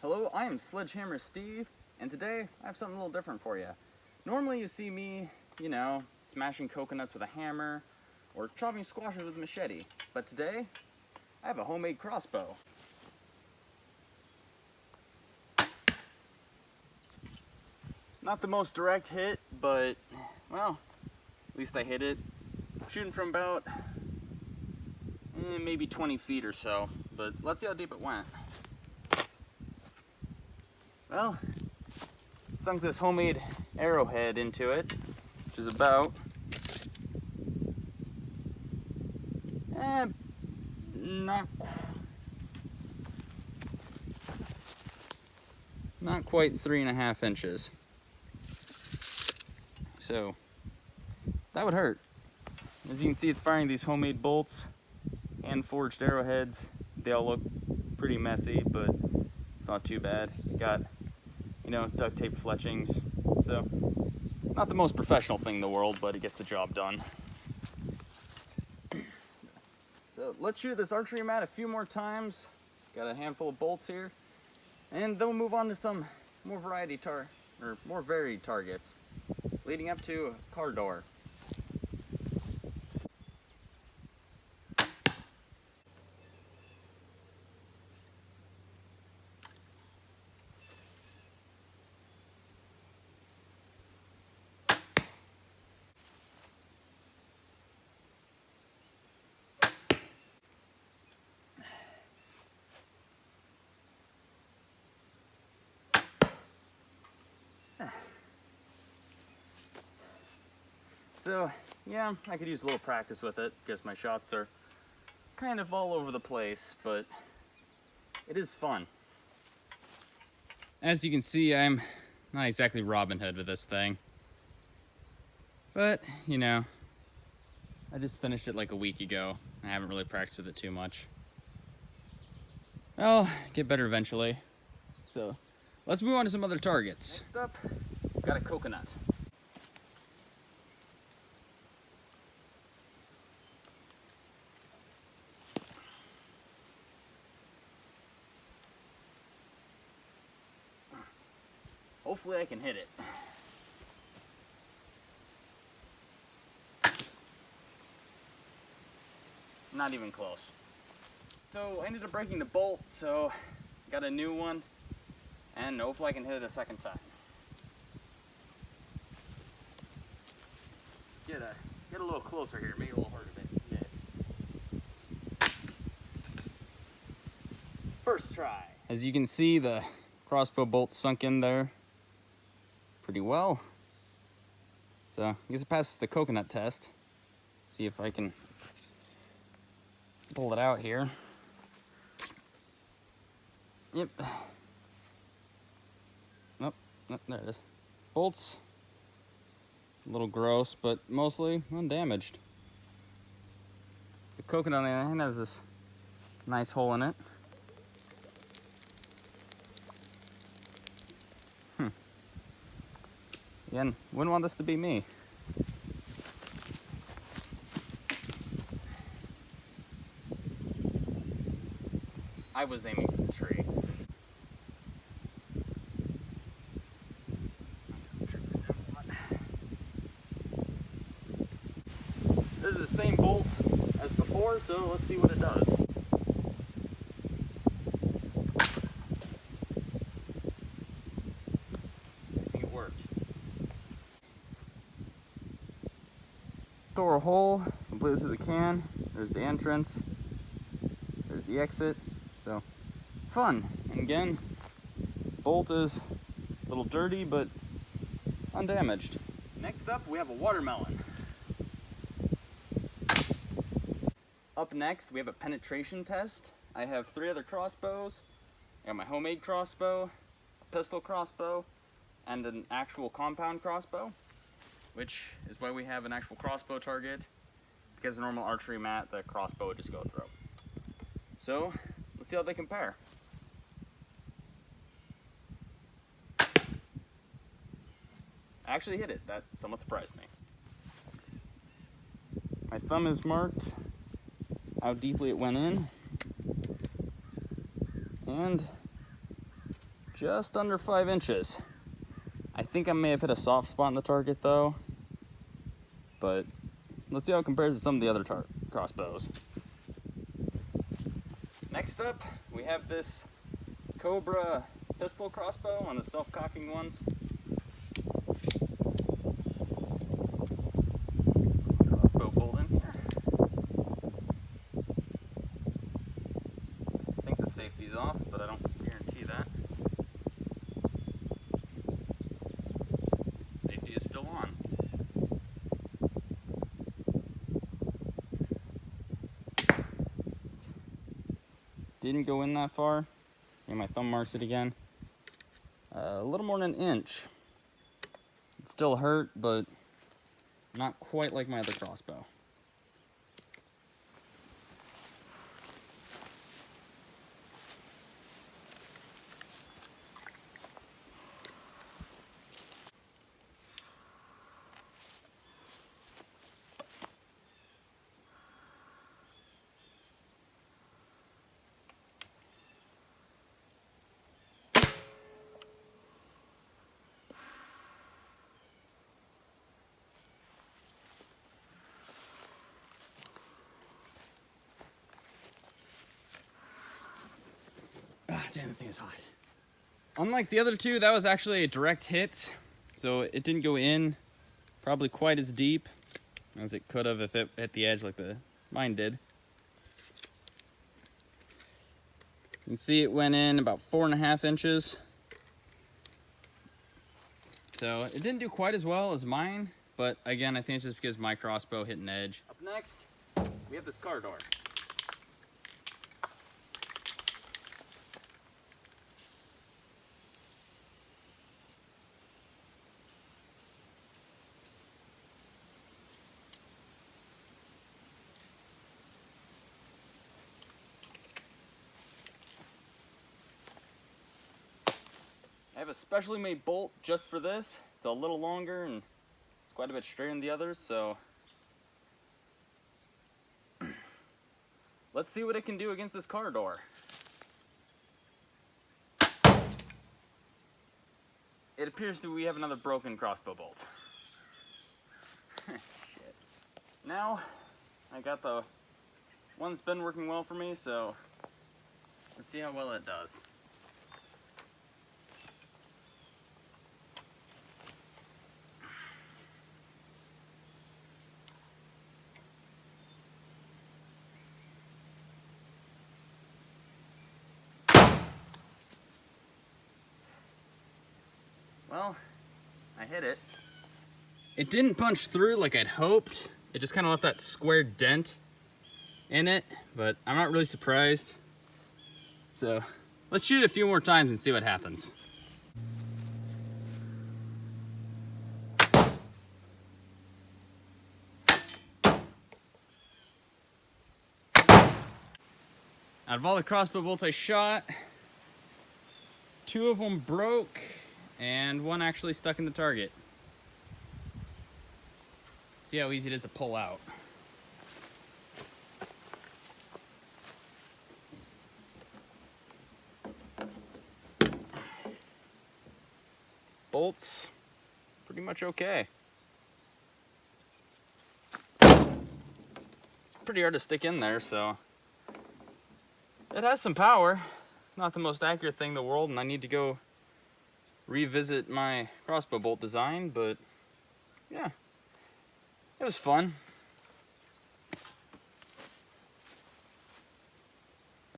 Hello, I am Sledgehammer Steve, and today I have something a little different for you. Normally you see me, smashing coconuts with a hammer or chopping squashes with a machete, but today I have a homemade crossbow. Not the most direct hit, but, well, at least I hit it. Shooting from about maybe 20 feet or so, but let's see how deep it went. Well, sunk this homemade arrowhead into it, which is about not quite 3.5 inches. So that would hurt. As you can see, it's firing these homemade bolts and forged arrowheads. They all look pretty messy, but it's not too bad. Got, duct tape fletchings. So not the most professional thing in the world, but it gets the job done. So let's shoot this archery mat a few more times. Got a handful of bolts here, and then we'll move on to some more varied targets, leading up to a car door. So, yeah, I could use a little practice with it because my shots are kind of all over the place, but it is fun. As you can see, I'm not exactly Robin Hood with this thing. But, I just finished it like a week ago. I haven't really practiced with it too much. I'll get better eventually. So, let's move on to some other targets. Next up, we've got a coconut. Hopefully I can hit it. Not even close. So I ended up breaking the bolt, so got a new one, and hopefully I can hit it a second time. Get a little closer here, make it a little harder to miss. First try. As you can see, the crossbow bolt sunk in there pretty well. So I guess it passes the coconut test. See if I can pull it out here. Yep. Nope, there it is. Bolts, a little gross, but mostly undamaged. The coconut on the other hand has this nice hole in it. Again, wouldn't want this to be me. I was aiming for the tree. This is the same bolt as before, so let's see what it does. I think it worked. Throw a hole completely through the can. There's the entrance. There's the exit. So, fun. And again, bolt is a little dirty, but undamaged. Next up, we have a watermelon. Up next, we have a penetration test. I have 3 other crossbows. I got my homemade crossbow, a pistol crossbow, and an actual compound crossbow, which is why we have an actual crossbow target. Because a normal archery mat, the crossbow would just go through. So, let's see how they compare. I actually hit it. That somewhat surprised me. My thumb is marked how deeply it went in, and just under 5 inches. I think I may have hit a soft spot on the target though, but let's see how it compares to some of the other crossbows. Next up, we have this Cobra pistol crossbow on the self-cocking ones. Crossbow bolt in here. I think the safety's off, but I don't guarantee that. Safety is still on. Didn't go in that far. And my thumb marks it again. A little more than an inch. It still hurt, but not quite like my other crossbow. Ah, damn, the thing is hot. Unlike the other two, that was actually a direct hit, so it didn't go in probably quite as deep as it could have if it hit the edge like mine did. You can see it went in about 4.5 inches. So it didn't do quite as well as mine, but again, I think it's just because my crossbow hit an edge. Up next, we have this car door. I have a specially made bolt just for this. It's a little longer and it's quite a bit straighter than the others, so let's see what it can do against this car door. It appears that we have another broken crossbow bolt. Shit. Now, I got the one that's been working well for me, so let's see how well it does. Well, I hit it. It didn't punch through like I'd hoped. It just kind of left that square dent in it, but I'm not really surprised. So let's shoot it a few more times and see what happens. Out of all the crossbow bolts I shot, 2 of them broke and 1 actually stuck in the target. See how easy it is to pull out. Bolts, pretty much okay. It's pretty hard to stick in there, so it has some power. Not the most accurate thing in the world, and I need to go revisit my crossbow bolt design, but yeah, it was fun.